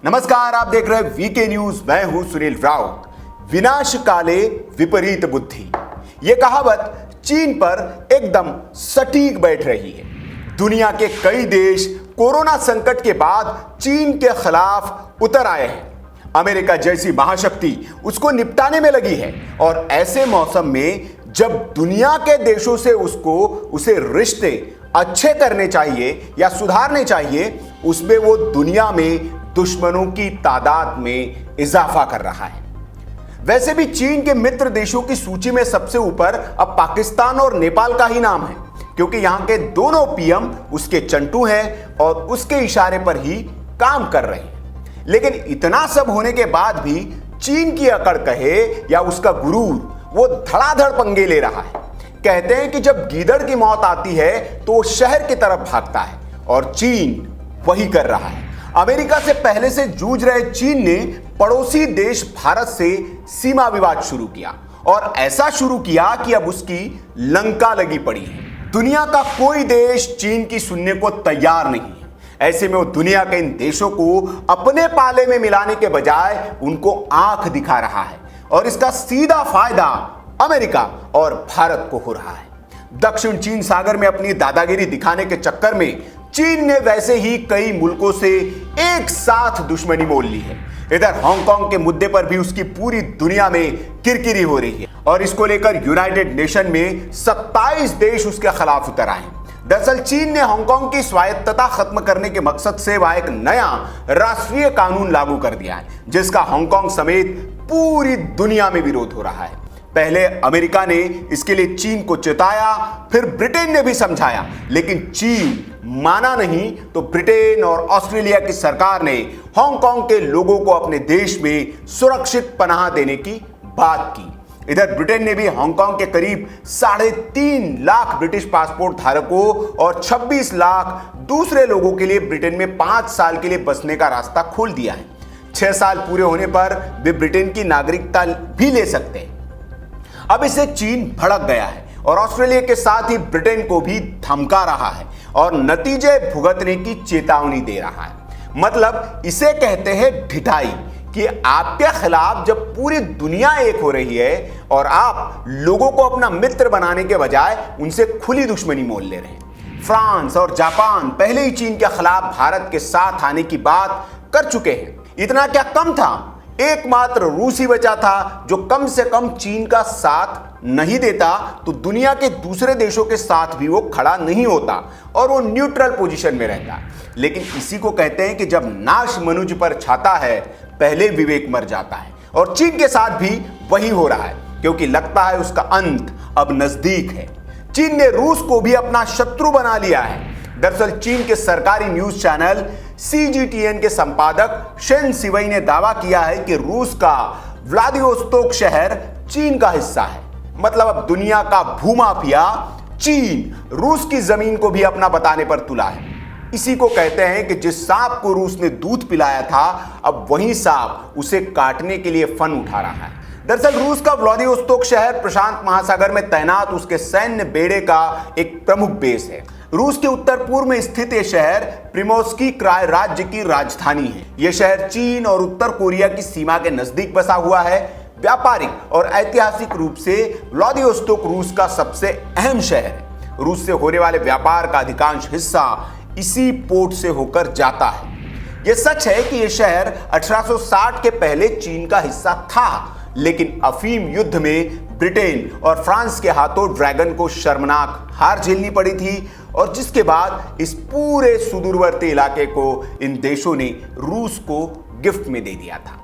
नमस्कार, आप देख रहे हैं वीके न्यूज। मैं हूं सुनील राउत। विनाश काले विपरीत बुद्धि, यह कहावत चीन पर एकदम सटीक बैठ रही है। दुनिया के कई देश कोरोना संकट के बाद चीन के खिलाफ उतर आए हैं। अमेरिका जैसी महाशक्ति उसको निपटाने में लगी है और ऐसे मौसम में जब दुनिया के देशों से उसे रिश्ते अच्छे करने चाहिए या सुधारने चाहिए, उसमें वो दुनिया में दुश्मनों की तादाद में इजाफा कर रहा है। वैसे भी चीन के मित्र देशों की सूची में सबसे ऊपर अब पाकिस्तान और नेपाल का ही नाम है, क्योंकि यहां के दोनों पीएम उसके चंटू हैं और उसके इशारे पर ही काम कर रहे हैं। लेकिन इतना सब होने के बाद भी चीन की अकड़ कहे या उसका गुरूर, वो धड़ाधड़ पंगे ले रहा है। कहते हैं कि जब गीदड़ की मौत आती है तो वो शहर की तरफ भागता है, और चीन वही कर रहा है। अमेरिका से पहले से जूझ रहे चीन ने पड़ोसी देश भारत से सीमा विवाद शुरू किया, और ऐसा शुरू किया कि अब उसकी लंका लगी पड़ी है। दुनिया का कोई देश चीन की सुनने को तैयार नहीं है। ऐसे में वो दुनिया के इन देशों को अपने पाले में मिलाने के बजाय उनको आंख दिखा रहा है, और इसका सीधा फायदा अमेरिका और भारत को हो रहा है। दक्षिण चीन सागर में अपनी दादागिरी दिखाने के चक्कर में चीन ने वैसे ही कई मुल्कों से एक साथ दुश्मनी मोल ली है। इधर हांगकांग के मुद्दे पर भी उसकी पूरी दुनिया में किरकिरी हो रही है, और इसको लेकर यूनाइटेड नेशन में 27 देश उसके खिलाफ उतर आए। दरअसल चीन ने हांगकांग की स्वायत्तता खत्म करने के मकसद से वहां एक नया राष्ट्रीय कानून लागू कर दिया है, जिसका हांगकांग समेत पूरी दुनिया में विरोध हो रहा है। पहले अमेरिका ने इसके लिए चीन को चेताया, फिर ब्रिटेन ने भी समझाया, लेकिन चीन माना नहीं। तो ब्रिटेन और ऑस्ट्रेलिया की सरकार ने हांगकांग के लोगों को अपने देश में सुरक्षित पनाह देने की बात की। इधर ब्रिटेन ने भी हांगकांग के करीब 3.5 लाख ब्रिटिश पासपोर्ट धारकों और 26 लाख दूसरे लोगों के लिए ब्रिटेन में 5 साल के लिए बसने का रास्ता खोल दिया है। 6 साल पूरे होने पर वे ब्रिटेन की नागरिकता भी ले सकते हैं। अब इसे चीन भड़क गया है और ऑस्ट्रेलिया के साथ ही ब्रिटेन को भी धमका रहा है और नतीजे भुगतने की चेतावनी दे रहा है। मतलब इसे कहते हैं ढिठाई, कि आपके खिलाफ जब पूरी दुनिया एक हो रही है और आप लोगों को अपना मित्र बनाने के बजाय उनसे खुली दुश्मनी मोल ले रहे हैं। फ्रांस और जापान पहले ही चीन के खिलाफ भारत के साथ आने की बात कर चुके हैं। इतना क्या कम था, एकमात्र रूस ही बचा था जो कम से कम चीन का साथ नहीं देता तो दुनिया के दूसरे देशों के साथ भी वो खड़ा नहीं होता और वो न्यूट्रल पोजीशन में रहता। लेकिन इसी को कहते हैं कि जब नाश मनुज पर छाता है, पहले विवेक मर जाता है, और चीन के साथ भी वही हो रहा है, क्योंकि लगता है उसका अंत अब नजदीक है। चीन ने रूस को भी अपना शत्रु बना लिया है। दरअसल चीन के सरकारी न्यूज चैनल CGTN के संपादक शेन सिवई ने दावा किया है कि रूस का व्लादिवोस्तोक शहर चीन का हिस्सा है। मतलब अब दुनिया का भूमाफिया चीन रूस की जमीन को भी अपना बताने पर तुला है। इसी को कहते हैं कि जिस सांप को रूस ने दूध पिलाया था, अब वही सांप उसे काटने के लिए फन उठा रहा है। दरअसल रूस का व्लादिवोस्तोक शहर प्रशांत महासागर में तैनात उसके सैन्य बेड़े का एक प्रमुख बेस है। रूस के उत्तर पूर्व में स्थित यह शहर प्रिमोर्स्की क्राय राज्य की राजधानी है। यह शहर चीन और उत्तर कोरिया की सीमा के नजदीक बसा हुआ है। व्यापारिक और ऐतिहासिक रूप से व्लादिवोस्तोक रूस का सबसे अहम शहर है। रूस से होने वाले व्यापार का अधिकांश हिस्सा इसी पोर्ट से होकर जाता है। यह सच है कि यह शहर 1860 के पहले चीन का हिस्सा था, लेकिन अफीम युद्ध में ब्रिटेन और फ्रांस के हाथों ड्रैगन को शर्मनाक हार झेलनी पड़ी थी, और जिसके बाद इस पूरे सुदूरवर्ती इलाके को इन देशों ने रूस को गिफ्ट में दे दिया था।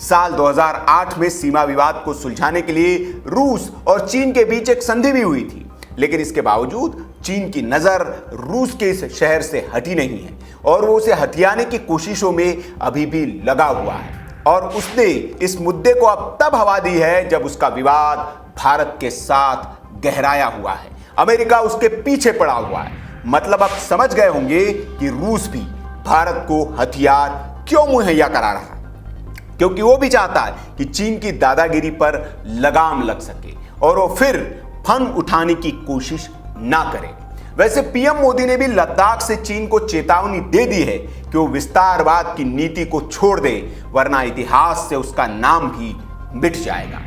साल 2008 में सीमा विवाद को सुलझाने के लिए रूस और चीन के बीच एक संधि भी हुई थी, लेकिन इसके बावजूद चीन की नजर रूस के इस शहर से हटी नहीं है और वो उसे हथियाने की कोशिशों में अभी भी लगा हुआ है। और उसने इस मुद्दे को अब तब हवा दी है जब उसका विवाद भारत के साथ गहराया हुआ है। अमेरिका उसके पीछे पड़ा हुआ है। मतलब अब समझ गए होंगे कि रूस भी भारत को हथियार क्यों मुहैया करा रहा है, क्योंकि वो भी चाहता है कि चीन की दादागिरी पर लगाम लग सके और वो फिर फन उठाने की कोशिश ना करे। वैसे पीएम मोदी ने भी लद्दाख से चीन को चेतावनी दे दी है कि वो विस्तारवाद की नीति को छोड़ दे, वरना इतिहास से उसका नाम भी मिट जाएगा।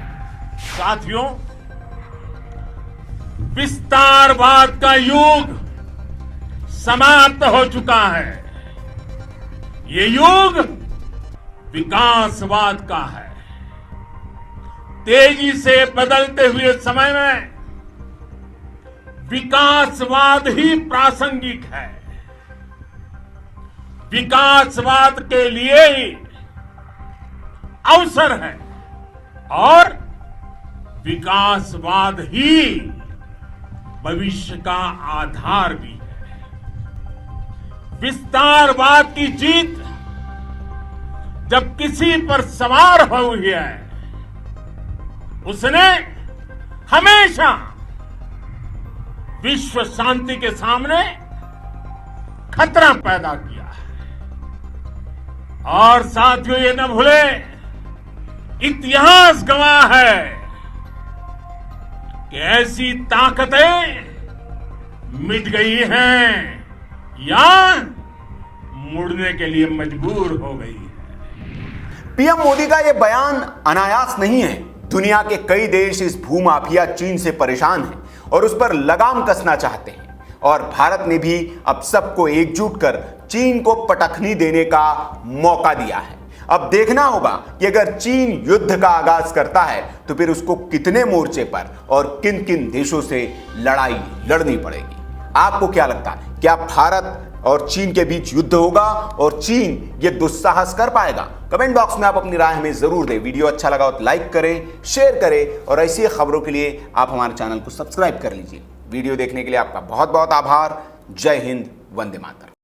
साथियों, विस्तारवाद का युग समाप्त हो चुका है। ये युग विकासवाद का है। तेजी से बदलते हुए समय में विकासवाद ही प्रासंगिक है। विकासवाद के लिए ही अवसर है और विकासवाद ही भविष्य का आधार भी है। विस्तारवाद की जीत जब किसी पर सवार हुई है, उसने हमेशा विश्व शांति के सामने खतरा पैदा किया है। और साथियों, ये न भूले, इतिहास गवाह है कि ऐसी ताकतें मिट गई हैं या मुड़ने के लिए मजबूर हो गई है। पीएम मोदी का यह बयान अनायास नहीं है। दुनिया के कई देश इस भूमाफिया चीन से परेशान हैं और उस पर लगाम कसना चाहते हैं, और भारत ने भी अब सबको एकजुट कर चीन को पटखनी देने का मौका दिया है। अब देखना होगा कि अगर चीन युद्ध का आगाज करता है तो फिर उसको कितने मोर्चे पर और किन किन देशों से लड़ाई लड़नी पड़ेगी। आपको क्या लगता है, क्या भारत और चीन के बीच युद्ध होगा और चीन ये दुस्साहस कर पाएगा? कमेंट बॉक्स में आप अपनी राय हमें जरूर दें। वीडियो अच्छा लगा तो लाइक करें, शेयर करें और ऐसी खबरों के लिए आप हमारे चैनल को सब्सक्राइब कर लीजिए। वीडियो देखने के लिए आपका बहुत बहुत आभार। जय हिंद, वंदे मातरम।